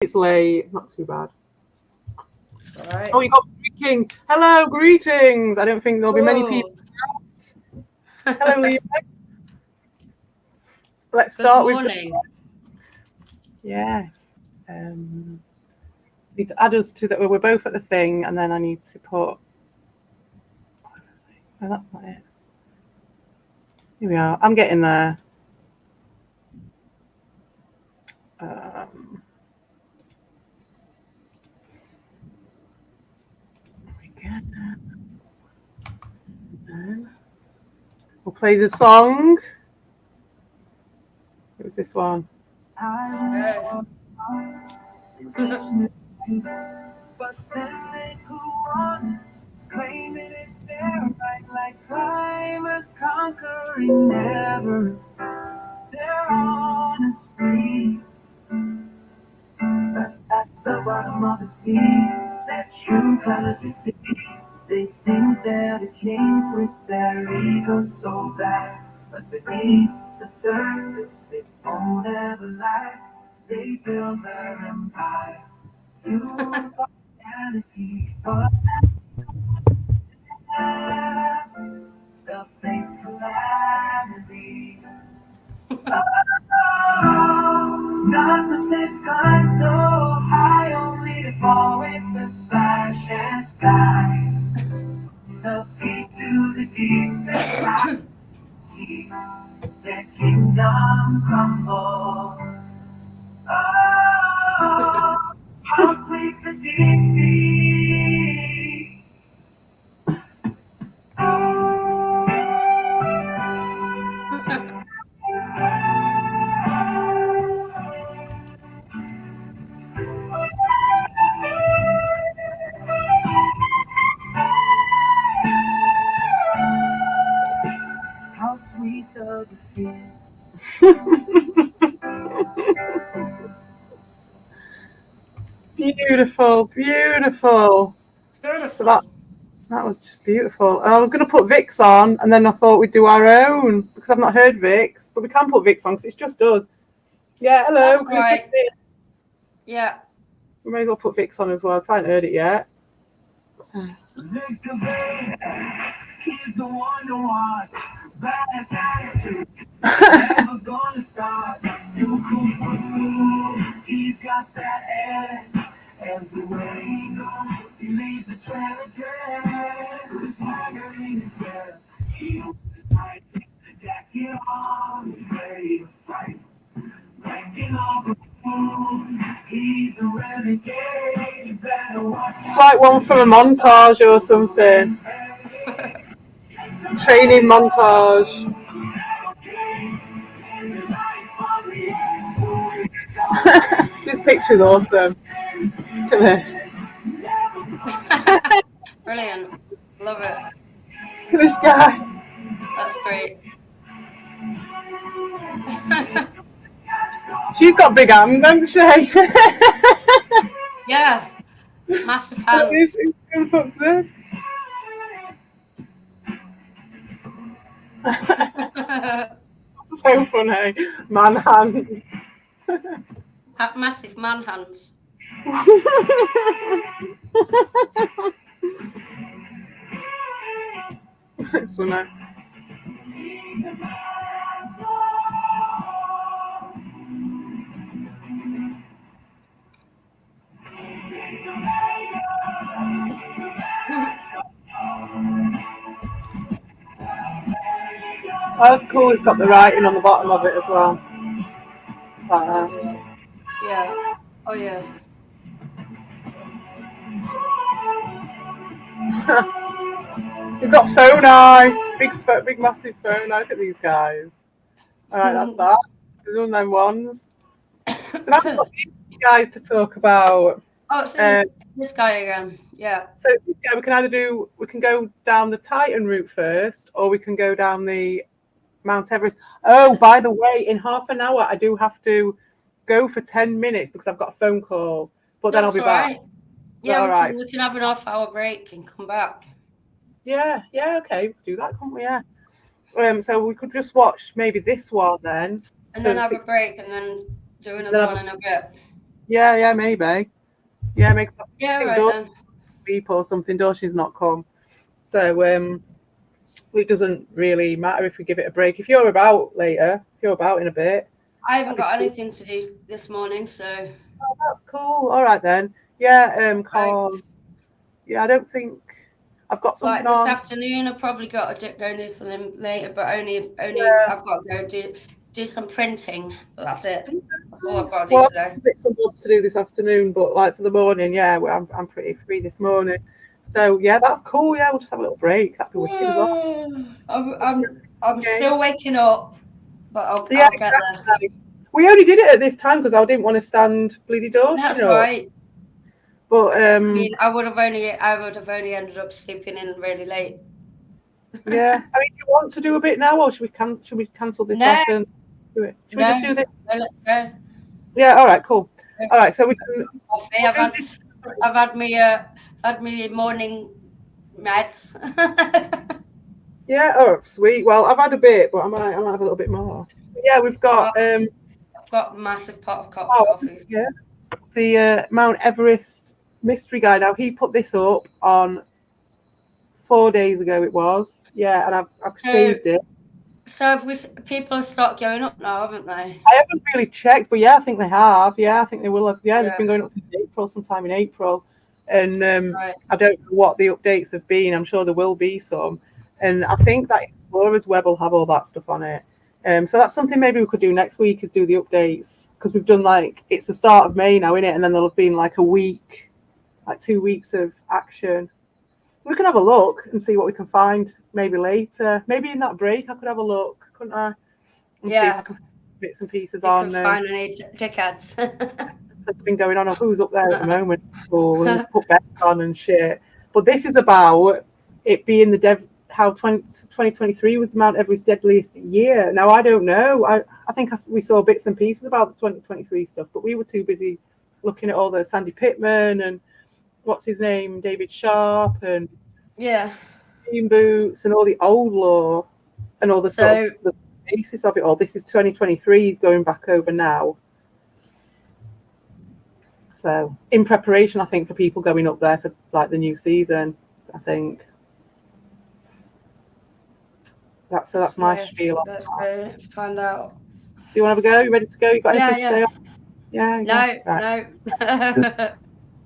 It's late, not too bad. It's all right. Oh, you got greeting. Hello, greetings. I don't think there'll be many people. Hello, Leah. Let's start Good morning. Yes. Need to add us to that. We're both at the thing, and then I need to put. No, that's not it. Here we are. I'm getting there. We'll play the song. It was this one. But then they go on, claiming it's their right, like climbers conquering Everest. They're on a spree, but at the bottom of the sea, their true colors we see. They think they're the kings with their egos so vast, but beneath the surface, it won't ever last. They build their empire. You humanity, but they'll face calamity. Oh, narcissists climb so high, only to fall with a splash and sigh. The peak to the deepest rock, their kingdom crumble. Oh, how sweet the defeat. How sweet the defeat. Beautiful, beautiful. So that was just beautiful. And I was going to put Vix on, and then I thought we'd do our own because I've not heard Vix, but we can put Vix on because it's just us. Yeah, hello. That's right. Yeah. We may as well put Vix on as well because I haven't heard it yet. He's the one to watch. Badass attitude. Never gonna stop. Too cool for school. He's got that edge. Everywhere he goes, he leaves a trail of dread. With a swagger in his step. He owns the night. Jacket on. He's ready to fight. Breaking all the rules. He's a renegade. You better watch. It's like one from a montage or something. Training montage. This picture's awesome. Look at this. Brilliant. Love it. Look at this guy. That's great. She's got big hands, hasn't she? Yeah. Massive hands. What's this? So funny. Man hands. Massive man hands. It's funny. Oh, that's cool. It's got the writing on the bottom of it as well. Like that. Yeah. Oh, yeah. He's got phone eye. Big, massive phone eye. Look at these guys. All right, that's that. There's one of them ones. So now we've got these guys to talk about. Oh, it's this guy again. Yeah. So it's this guy. We can go down the Titan route first, or we can go down the Mount Everest. Oh, by the way, in half an hour, I do have to go for 10 minutes because I've got a phone call, but then I'll be back. Right. Yeah, we can have an half-hour break and come back. Yeah, okay, we can do that, can't we? Yeah. So we could just watch maybe this one then. And then have a break and then do another one in a bit. Yeah, maybe. Yeah, maybe. Yeah, I think right then. sleep or something. Dorsey's not come. So it doesn't really matter if we give it a break. If you're about later, if you're about in a bit, I haven't that'd be got sweet. anything to do this morning, so Oh, that's cool. All right then. Yeah, right. cause yeah, I don't think I've got something Like this on. afternoon, I've probably got to go do something later, but only if Yeah, I've got to go do some printing. But that's it. That's all I've nice. got to do Well, I've got today. some bits and bobs to do this afternoon, but like for the morning, yeah, well, I'm pretty free this morning. So yeah, that's cool. Yeah, we'll just have a little break. That'd be wicked as well. I'm Okay. still waking up, but Yeah, I'll get there. exactly. We only did it at this time because I didn't want to stand bleedy doors, That's right. But I mean, I would have only ended up sleeping in really late. yeah, I mean, do you want to do a bit now, or should we cancel this No, off and do it? Should we just do this? no, let's go. Yeah. All right. Cool. All right. So we can. Coffee. We'll do this. I've had me morning meds. Yeah. Oh, sweet. Well, I've had a bit, but I might have a little bit more. Yeah, we've got I've got a massive pot of coffee. yeah, the Mount Everest mystery guy. Now he put this up on 4 days ago. It was, yeah, and I've saved it. So have people have started going up now, haven't they? I haven't really checked, but yeah, I think they have. Yeah, I think they will have. Yeah, they've been going up since April, sometime in April, and Right. I don't know what the updates have been. I'm sure there will be some, and I think that Explorer's Web will have all that stuff on it. So that's something maybe we could do next week is do the updates because we've done like it's the start of May now, isn't it? And then there'll have been like a week, like 2 weeks of action. We can have a look and see what we can find maybe later. Maybe in that break I could have a look, couldn't I? And see if I can find bits and pieces you on. Can find any dickheads. That's been going on, or who's up there at the moment, or put bets on and shit. But this is about it being how 2023 was Mount Everest deadliest year. Now I don't know. I think we saw bits and pieces about the 2023 stuff, but we were too busy looking at all the Sandy Pittman and what's his name, David Sharp and Team Boots and all the old lore and all the sort of the basis of it all. This is 2023. He's going back over now. So in preparation, I think, for people going up there for like the new season, I think that's my spiel. Let's go find out. Do you want to have a go? You ready to go? You got anything to say? Yeah. No.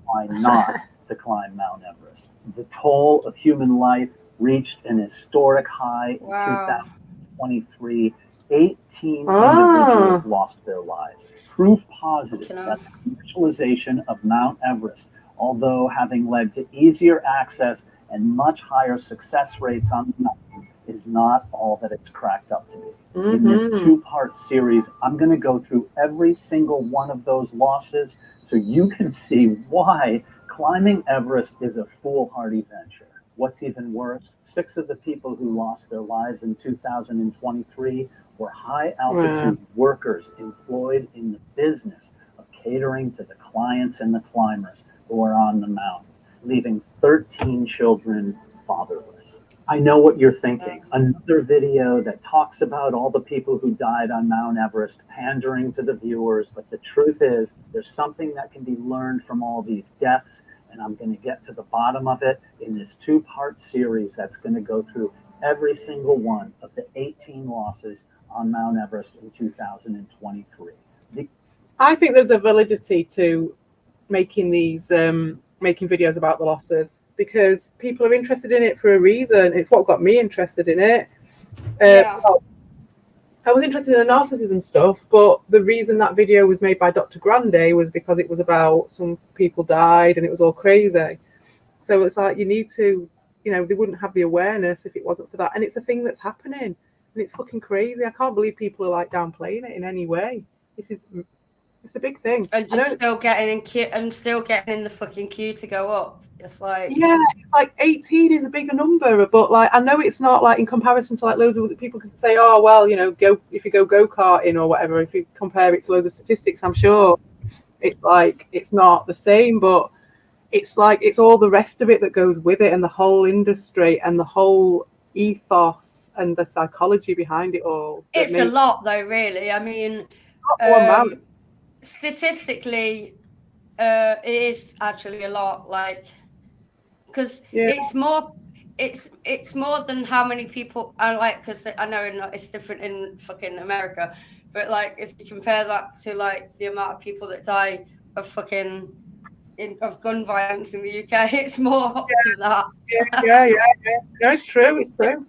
Why not to climb Mount Everest? The toll of human life reached an historic high in 2023. 18 individuals lost their lives. Proof positive that the commercialization of Mount Everest, although having led to easier access and much higher success rates on the mountain, is not all that it's cracked up to be. In this two-part series, I'm going to go through every single one of those losses so you can see why climbing Everest is a foolhardy venture. What's even worse, 6 of the people who lost their lives in 2023 were high-altitude workers employed in the business of catering to the clients and the climbers who are on the mountain, leaving 13 children fatherless. I know what you're thinking. Another video that talks about all the people who died on Mount Everest, pandering to the viewers, but the truth is there's something that can be learned from all these deaths, and I'm going to get to the bottom of it in this two-part series that's going to go through every single one of the 18 losses on Mount Everest in 2023. I think there's a validity to making these making videos about the losses because people are interested in it for a reason. It's what got me interested in it. I was interested in the narcissism stuff, but the reason that video was made by Dr. Grande was because it was about some people died and it was all crazy. So it's like you need to, they wouldn't have the awareness if it wasn't for that. And it's a thing that's happening and it's fucking crazy. I can't believe people are like downplaying it in any way. It's a big thing. And still getting in the fucking queue to go up. It's like it's like 18 is a bigger number, but like I know it's not like in comparison to like loads of other people can say, oh well, go if you go karting or whatever. If you compare it to loads of statistics, I'm sure it's like it's not the same, but it's like it's all the rest of it that goes with it, and the whole industry and the whole ethos and the psychology behind it all. It's a lot though, really. I mean, statistically, It is actually a lot, like, because Yeah, it's more than how many people I like. Because I know it's different in fucking America, but like if you compare that to like the amount of people that die of fucking of gun violence in the UK, it's more than that. yeah. No, it's true. It's true.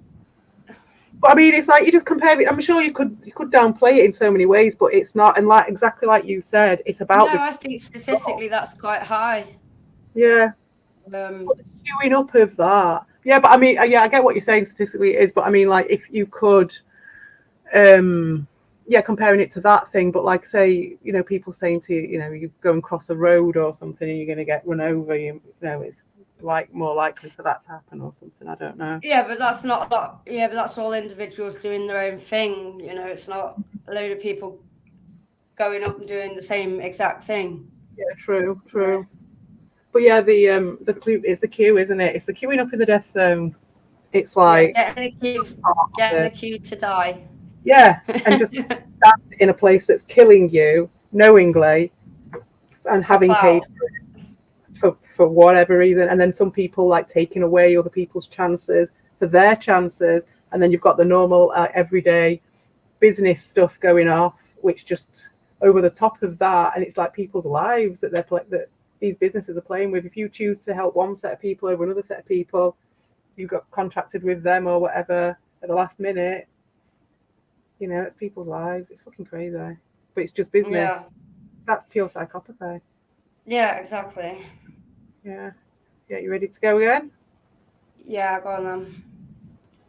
But I mean, it's like you just compare it. I'm sure you could downplay it in so many ways, but it's not. And like exactly like you said, it's about No, the I think statistically that's quite high. yeah. Um, But the queuing up of that. Yeah, but I mean, yeah, I get what you're saying statistically it is, but I mean, like if you could, yeah, comparing it to that thing, but like say, people saying to you, you go and cross a road or something and you're going to get run over, it's like more likely for that to happen or something. I don't know. yeah, but that's not a lot. Yeah, but that's all individuals doing their own thing. It's not a load of people going up and doing the same exact thing. Yeah, true, Yeah, true. But yeah, the clue is the queue, isn't it? It's the queuing up in the death zone. It's yeah, like getting the queue to die. yeah, and just stand in a place that's killing you knowingly and For having paid clout. for whatever reason, and then some people like taking away other people's chances for their chances, and then you've got the normal everyday business stuff going off, which just over the top of that, and it's like people's lives that that these businesses are playing with. If you choose to help one set of people over another set of people, you got contracted with them or whatever at the last minute. It's people's lives. It's fucking crazy, but it's just Yeah, business. That's pure psychopathy. yeah, exactly. Yeah, yeah. You ready to go again? Yeah, go on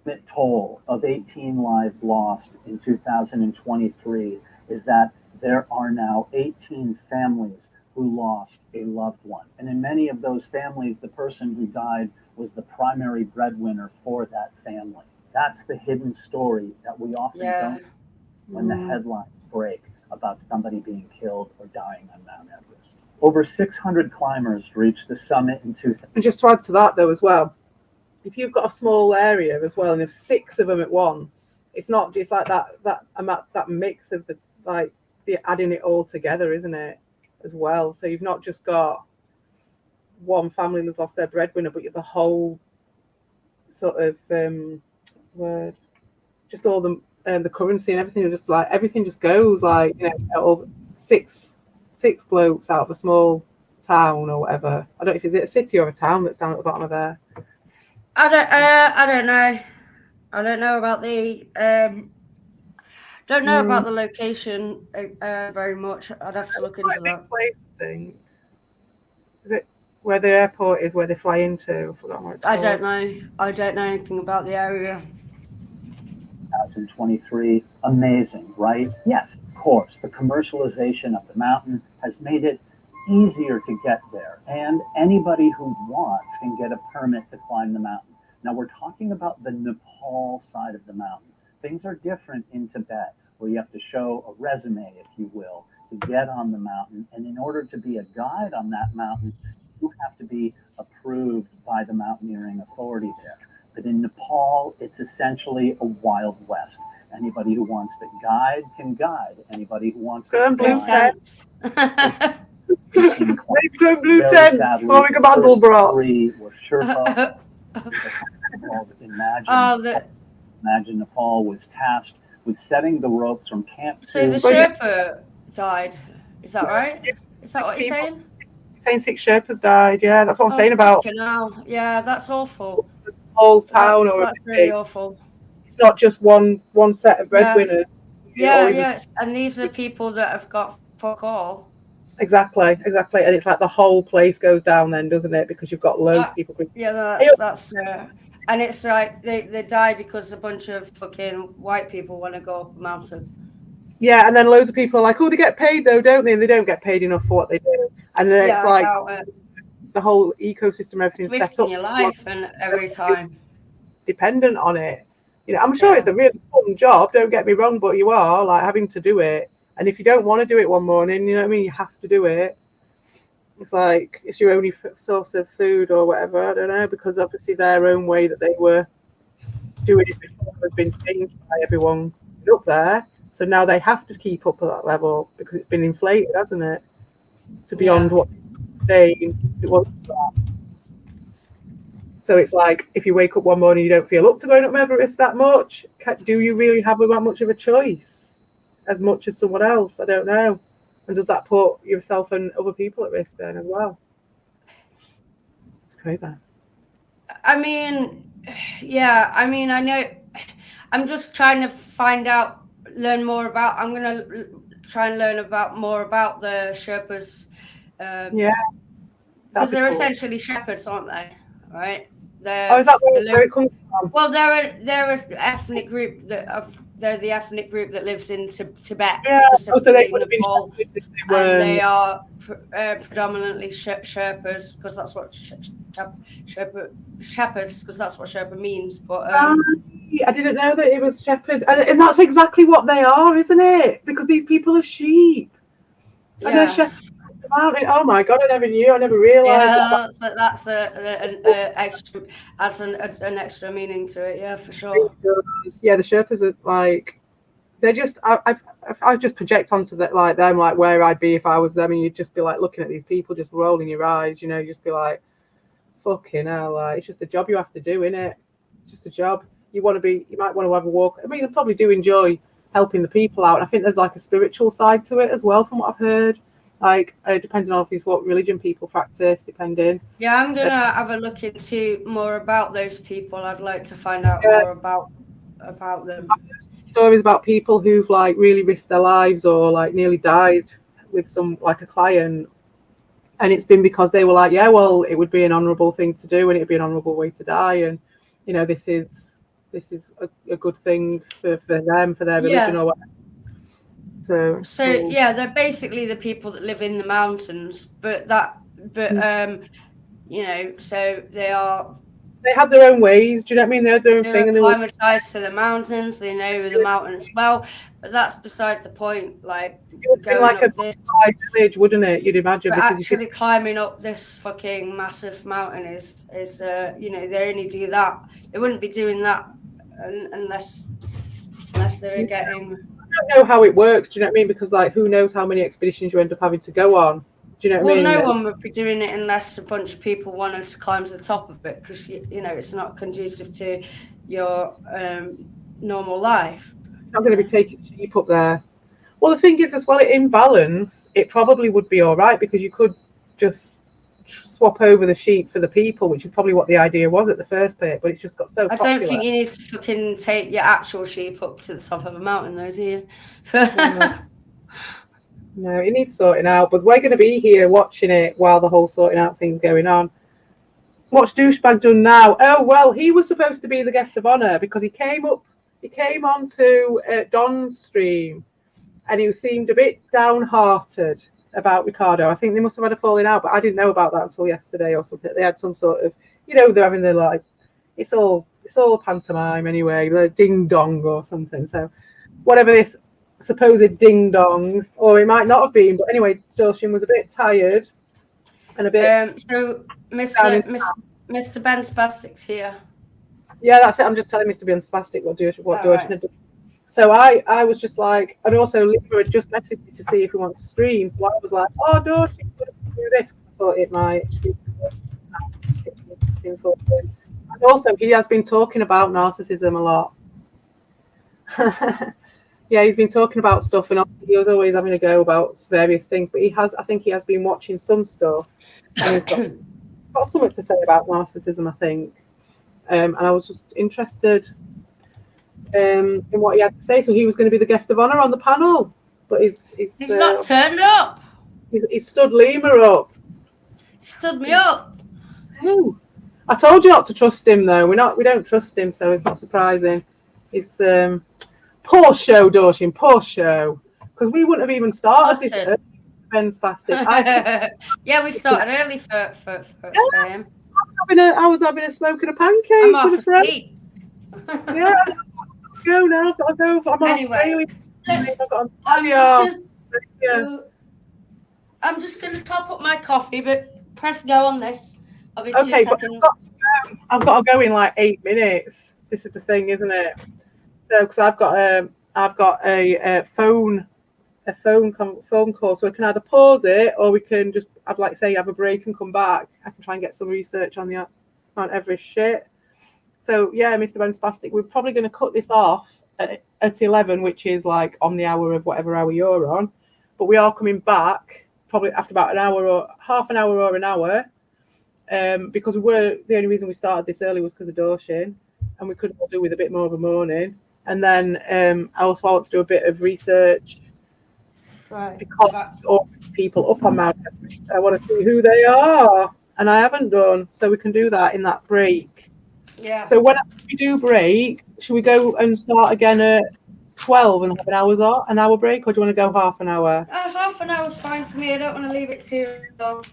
then. Toll of 18 lives lost in 2023 is that there are now 18 families who lost a loved one. And in many of those families, the person who died was the primary breadwinner for that family. That's the hidden story that we often Yeah, don't see when the headlines break about somebody being killed or dying on Mount Everest. Over 600 climbers reached the summit in 2000. And just to add to that, though, as well, if you've got a small area as well, and if 6 of them at once, it's not just like that amount, that mix of the adding it all together, isn't it? As well, so you've not just got one family that's lost their breadwinner, but you're the whole sort of what's the word? Just all the currency and everything, just like everything just goes like all six blokes out of a small town or whatever. I don't know if it's a city or a town that's down at the bottom of there. I don't know. I don't know about the don't know about the location very much. I'd have to It's look quite into a that. big place, I think. Is it where the airport is, where they fly into? I forgot what it's I called. don't know. I don't know anything about the area. 2023. Amazing, right? Yes, of course. The commercialization of the mountain has made it easier to get there, and anybody who wants can get a permit to climb the mountain. Now, we're talking about the Nepal side of the mountain. Things are different in Tibet, where you have to show a resume, if you will, to get on the mountain. And in order to be a guide on that mountain, you have to be approved by the mountaineering authority there. But in Nepal, it's essentially a Wild West. Anybody who wants to guide can guide. Anybody who wants to Blue climb, tents. Intense. 18 climbers. Blue Very tents. sadly, Forming a the first Mandelbrot. 3 were Sherpa. Oh, the Imagine Nepal was tasked with setting the ropes from Camp so the 2. Sherpa died. Is that right? Is that what you're People saying? saying 6 Sherpas died. Yeah, that's what I'm Oh, saying about fucking hell. Yeah, that's awful. a small town or a That's really city. awful. It's not just one set of Yeah, breadwinners. yeah, Or even yeah. And these are people that have got fuck all. exactly, and it's like the whole place goes down then, doesn't it? Because you've got loads of That, people. yeah, Hey, that's and it's like they die because a bunch of fucking white people want to go up a mountain. yeah, and then loads of people are like, oh, they get paid though, don't they? And they don't get paid enough for what they do. And then it's Yeah, I like doubt it. the whole ecosystem, It's everything's set risking up your so life and every time. dependent on it. I'm sure Yeah, it's a really fun job, don't get me wrong, but you are like having to do it. And if you don't want to do it one morning, you know what I mean, you have to do it. It's like it's your only source of food or whatever. I don't know, because obviously their own way that they were doing it before has been changed by everyone up there. So now they have to keep up at that level because it's been inflated, hasn't it? To beyond yeah. what insane. It was that. So it's like, if you wake up one morning, you don't feel up to going up Everest that much. Do you really have that much of a choice, as much as someone else? I don't know. And does that put yourself and other people at risk then as well? It's crazy. I mean, yeah. I mean, I know. I'm just trying to learn more about. I'm gonna try and learn more about the Sherpas. Yeah, because they're cool. essentially shepherds, aren't they? Right? Is that where it comes from? Well, they're an ethnic group they're the ethnic group that lives in Tibet, specifically in Nepal, and they are predominantly Sherpas, because that's what shepherds, because that's what Sherpa means. But I didn't know that it was shepherds, and that's exactly what they are, isn't it? Because these people are sheep, and they're shepherds. Oh my god! I never knew. I never realised. Yeah, that's an extra meaning to it. Yeah, for sure. Yeah, the Sherpas are like, they're just. I just project onto that, like them, like where I'd be if I was them, and you'd just be like looking at these people, just rolling your eyes. You know, just be like, fucking hell, like it's just a job you have to do, innit? Just a job. You might want to have a walk. I mean, I probably do enjoy helping the people out. I think there's like a spiritual side to it as well, from what I've heard. Like, depending on what religion people practice, depending. Yeah, I'm gonna have a look into more about those people. I'd like to find out more about them. Stories about people who've like really risked their lives or like nearly died with some, like a client, and it's been because they were like, yeah, well, it would be an honourable thing to do, and it'd be an honourable way to die, and you know, this is a good thing for them, for their religion or whatever. So yeah, they're basically the people that live in the mountains, you know, so they have their own ways. Do you know what I mean? They have their own thing, and acclimatized to the mountains. They know the mountains well, but that's beside the point. Like, it would be like a village, wouldn't it? You'd imagine. But actually, climbing up this fucking massive mountain is you know, they only do that. They wouldn't be doing that unless they were getting. I don't know how it works. Do you know what I mean? Because like, who knows how many expeditions you end up having to go on? Do you know what I mean? Well, no one would be doing it unless a bunch of people wanted to climb to the top of it, because you know, it's not conducive to your normal life. I'm going to be taking sheep up there. Well, the thing is, as well, in balance, it probably would be all right, because you could just swap over the sheep for the people, which is probably what the idea was at the first bit, but it's just got so popular. I don't think you need to fucking take your actual sheep up to the top of a mountain, though, do you? No, it needs sorting out, but we're going to be here watching it while the whole sorting out thing's going on. What's douchebag done now? Oh, well, he was supposed to be the guest of honour, because he came onto Don's stream, and he seemed a bit downhearted about Ricardo. I think they must have had a falling out, but I didn't know about that until yesterday or something. They had some sort of, you know, they're having their, like, it's all pantomime anyway, the ding dong or something. So whatever this supposed ding dong, or it might not have been, but anyway, Doshin was a bit tired and a bit. So Mr. Ben Spastic's here. Yeah, that's it. I'm just telling Mr. Ben Spastic what Doshin had done. So I was just like, and also Lima had just messaged me to see if we want to stream. So I was like, oh, Doshin, do this. I thought it might be important. And also, he has been talking about narcissism a lot. Yeah, he's been talking about stuff, and he was always having a go about various things. But I think he has been watching some stuff, and he's got something to say about narcissism, I think. And I was just interested in what he had to say. So he was going to be the guest of honor on the panel, but he's not turned up. He's stood Lima up. Stood me up. Ooh. I told you not to trust him, though. We don't trust him, so it's not surprising. He's poor show, Doshin, poor show. Because we wouldn't have even started this early. Ben's fasting. Yeah, we started early for him. I was having a smoke and a pancake. I'm off asleep. Yeah, go now. I've got to go. I'm anyway, I'm just going to top up my coffee, but press go on this. I'll be 2 seconds. I've got to go in like 8 minutes. This is the thing, isn't it? So, because I've got a phone a phone call, so we can either pause it or we can just, I'd like say, have a break and come back. I can try and get some research on the Mount Everest shit. So yeah, Mr. Ben Spastic, we're probably going to cut this off at 11, which is like on the hour of whatever hour you're on. But we are coming back probably after about an hour or half an hour or an hour, because the only reason we started this early was because of Doshin, and we couldn't do with a bit more of a morning. And then I also want to do a bit of research, Right. because all people up on Mount Everest, I want to see who they are, and I haven't done, so we can do that in that break. Yeah. So when we do break, should we go and start again at 12 and have an hour break, or do you want to go half an hour? Half an hour's fine for me. I don't want to leave it too long.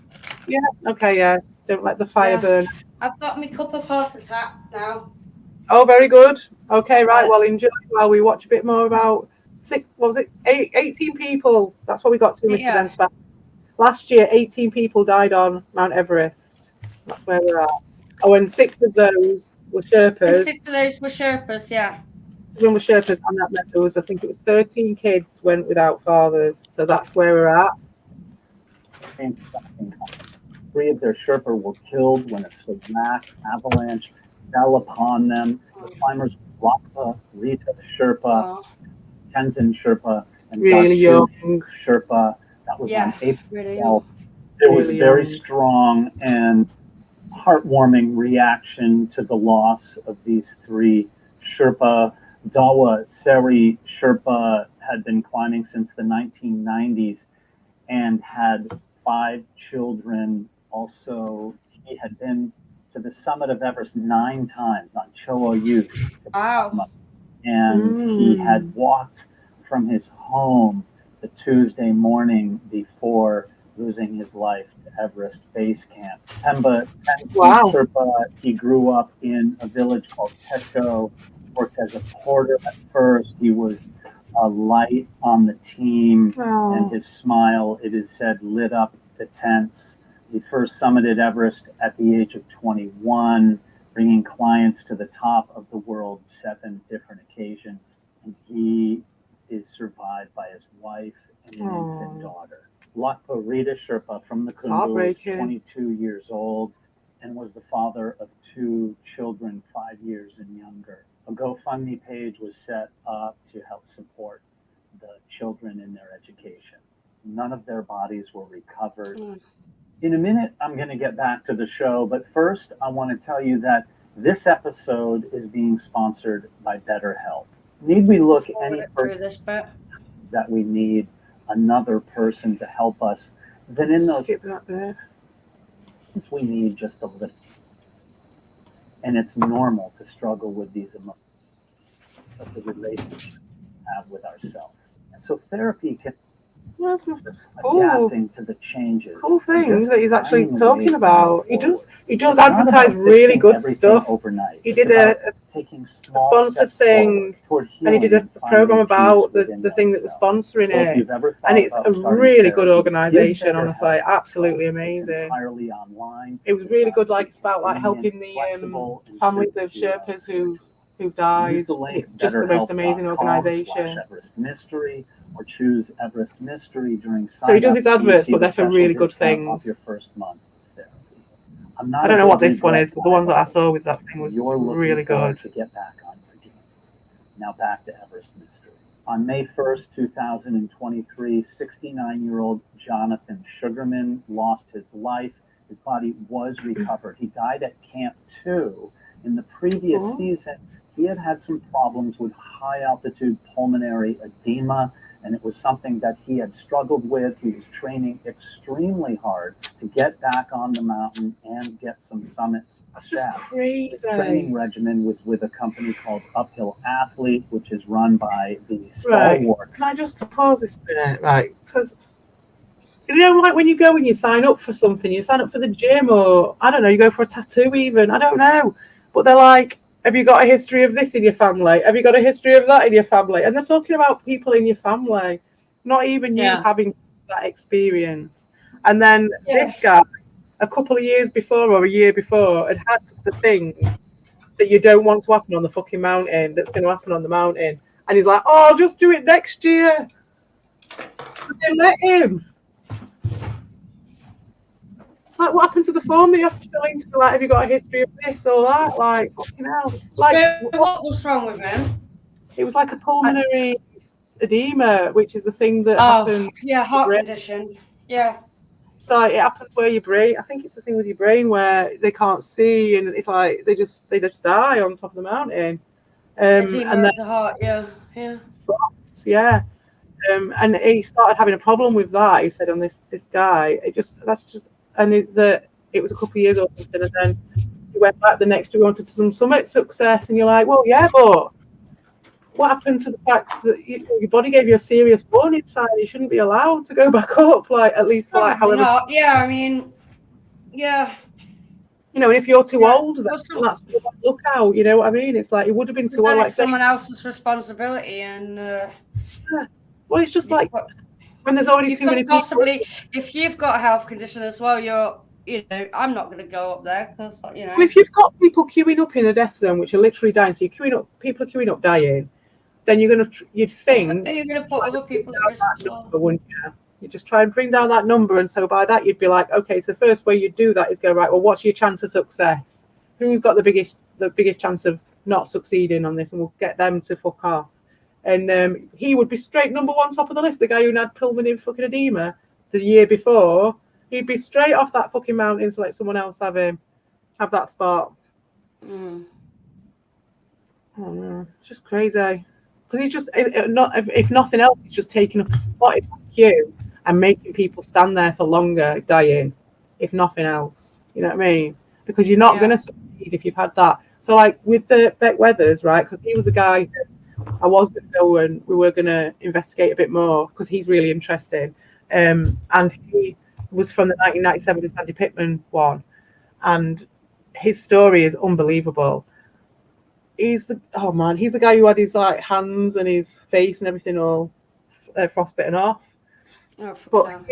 Yeah. Okay. Yeah. Don't let the fire burn. I've got my cup of heart attack now. Oh, very good. Okay. Right. Well, enjoy while we watch a bit more about 18 people. That's what we got to, Mr. Yeah. Densback. Last year, 18 people died on Mount Everest. That's where we're at. Oh, and 6 of those were Sherpas. And 6 of those were Sherpas, yeah. When were Sherpas, and that meant there was, I think it was 13 kids went without fathers. So that's where we're at. 3 of their Sherpa were killed when a Savak avalanche fell upon them. The climbers were Lakpa, Rita Sherpa, Tenzin Sherpa, and Really young Sherpa. That was on April really 12th. There was Really very young. strong and heartwarming reaction to the loss of these 3 Sherpa. Dawa Seri Sherpa had been climbing since the 1990s and had 5 children. Also, he had been to the summit of Everest 9 times on Cho-Oyu. Wow. And he had walked from his home the Tuesday morning before losing his life to Everest Base Camp. Temba Sherpa, he grew up in a village called Techo, worked as a porter at first. He was a light on the team, and his smile, it is said, lit up the tents. He first summited Everest at the age of 21, bringing clients to the top of the world 7 different occasions. And he is survived by his wife and an infant daughter. Lakpa Rita Sherpa from the Kundu is 22 years old and was the father of 2 children 5 years and younger. A GoFundMe page was set up to help support the children in their education. None of their bodies were recovered. In a minute, I'm going to get back to the show, but first, I want to tell you that this episode is being sponsored by BetterHelp. Need we look any further that we need another person to help us? Then in those we need just a little. And it's normal to struggle with these emotions of the relationship we have with ourselves. And so therapy can adapting to the changes. Cool thing that he's actually talking about. He does advertise really good stuff. Overnight. He did a sponsored thing, and he did a program about the thing that was sponsoring it. And it's a really good organization, honestly, absolutely amazing. It was really good, like it's about like helping the families of Sherpas who've died. It's just the most amazing organization. Mystery, or choose Everest Mystery during sign-up. So he does his adverts, but they're for really good things. Your first month therapy. I don't know what this one is, but the one that I saw with that thing was really good. To get back on your game. Now back to Everest Mystery. On May 1st, 2023, 69-year-old Jonathan Sugarman lost his life. His body was recovered. He died at Camp 2. In the previous season, he had had some problems with high-altitude pulmonary edema, and it was something that he had struggled with. He was training extremely hard to get back on the mountain and get some summit success. His training regimen was with a company called Uphill Athlete, which is run by the stalwart. Can I just pause this a minute? Right, because you know, like when you go and you sign up for something, you sign up for the gym, or I don't know, you go for a tattoo even. I don't know, but they're like, have you got a history of this in your family? Have you got a history of that in your family? And they're talking about people in your family, not even you having that experience. And then this guy, a couple of years before or a year before, had the thing that you don't want to happen on the fucking mountain, that's going to happen on the mountain. And he's like, oh, I'll just do it next year. They let him. It's like, what happened to the form that you have to fill in to be like, have you got a history of this or that? Like, fucking hell. Like, so what was wrong with him? it was like a pulmonary edema, which is the thing that happens. Yeah, heart condition. Yeah. So it happens where your brain, I think it's the thing with your brain where they can't see, and it's like they just die on top of the mountain. Edema And then, of the heart, yeah. yeah. And he started having a problem with that. He said on this guy, it was a couple of years or something, and then he went back the next year, he wanted some summit success, and you're like, well, yeah, but what happened to the fact that your body gave you a serious warning sign? You shouldn't be allowed to go back up, like at least for like however. Not. Yeah, I mean, yeah. You know, and if you're too old, that's look out. You know what I mean? It's like it would have been too old. Like someone else's responsibility, and well, it's just like when there's already too many possibly, people. If you've got a health condition as well, I'm not going to go up there because Well, if you've got people queuing up in a death zone, which are literally dying, so people are queuing up dying, then you'd think you're going to put other people at risk as well. Wouldn't you? You just try and bring down that number, and so by that you'd be like, okay, so first way you'd do that is go, right, well, what's your chance of success? Who's got the biggest chance of not succeeding on this, and we'll get them to fuck off. And he would be straight number one, top of the list. The guy who had pulmonary fucking edema the year before, he'd be straight off that fucking mountain to let someone else have that spot. Mm. Oh no, it's just crazy. Because he's just if nothing else, he's just taking up a spot in the queue and making people stand there for longer, dying. If nothing else, you know what I mean? Because you're not going to succeed if you've had that. So like with the Beck Weathers, right? Because he was a guy I was going to go and we were going to investigate a bit more because he's really interesting. And he was from the 1997 Sandy Pittman one, and his story is unbelievable. He's the guy who had his like hands and his face and everything all frostbitten off. Oh, but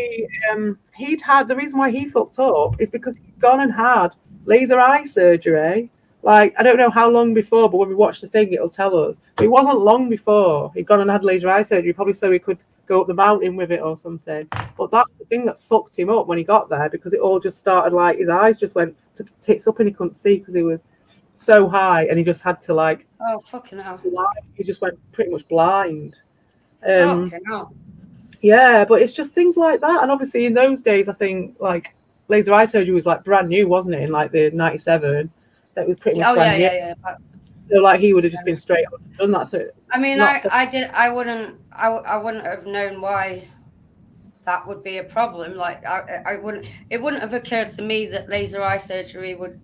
he'd had, the reason why he fucked up is because he'd gone and had laser eye surgery. Like, I don't know how long before, but when we watch the thing, it'll tell us. But it wasn't long before he'd gone and had laser eye surgery, probably so he could go up the mountain with it or something. But that's the thing that fucked him up when he got there, because it all just started like his eyes just went to tits up and he couldn't see because he was so high, and he just had to like. Oh fucking hell! He just went pretty much blind. Fucking hell. Yeah, but it's just things like that, and obviously in those days, I think like laser eye surgery was like brand new, wasn't it? In like the 97, that was pretty much brand new. Yeah. So like he would have just been straight on and done that. So I mean, I wouldn't have known why that would be a problem. Like I wouldn't. It wouldn't have occurred to me that laser eye surgery would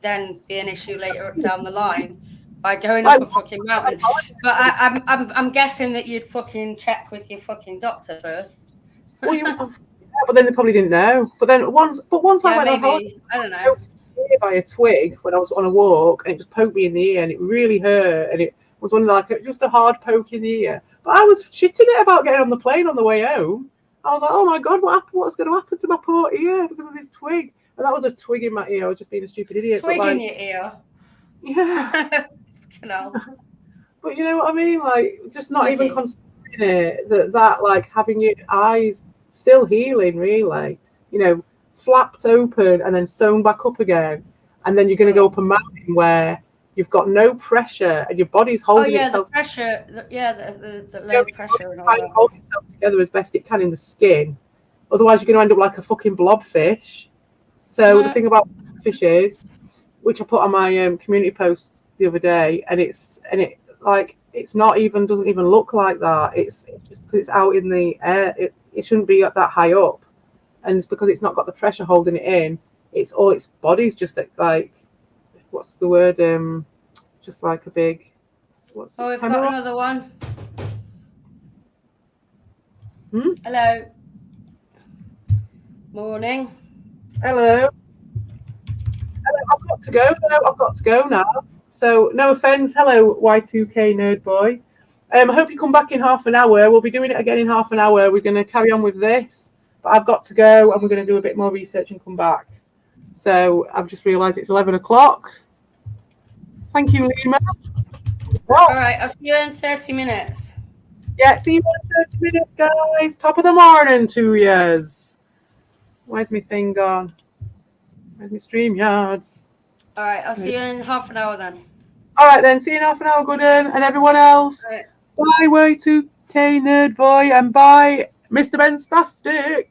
then be an issue later down the line by going up a fucking mountain. But I'm guessing that you'd fucking check with your fucking doctor first. Well, but then they probably didn't know. But then once I went on holiday, I don't know. by a twig when I was on a walk, and it just poked me in the ear, and it really hurt, and it was one like just a hard poke in the ear. But I was shitting it about getting on the plane on the way home. I was like, oh my god, what's going to happen to my poor ear because of this twig? And that was a twig in my ear. I was just being a stupid idiot. Twig in your ear. Yeah. No. But you know what I mean? Like, just not even considering it, that like having your eyes still healing, really, you know, flapped open and then sewn back up again, and then you're going to go up a mountain where you've got no pressure and your body's holding itself. The pressure, the low pressure and all that. Hold itself together as best it can in the skin. Otherwise, you're going to end up like a fucking blobfish. So the thing about fish is, which I put on my community post the other day, and it doesn't even look like that. It's just because it's out in the air. It shouldn't be that high up, and it's because it's not got the pressure holding it in. It's all its body's just like what's the word? Just like a big. We've got another one. Hello. Morning. Hello. I've got to go. No, I've got to go now. So no offense. Hello, Y2K nerd boy. I hope you come back in half an hour. We'll be doing it again in half an hour. We're going to carry on with this, but I've got to go, and we're going to do a bit more research and come back. So I've just realised it's 11 o'clock. Thank you, Lima. All right, I'll see you in 30 minutes. Yeah, see you in 30 minutes, guys. Top of the morning to yous. Where's my thing gone? Where's my StreamYards? All right, I'll see you in half an hour then. All right, then. See you in half an hour, Gooden, and everyone else. All right. Bye, Y2K Nerd Boy, and bye, Mr. Ben Spastic.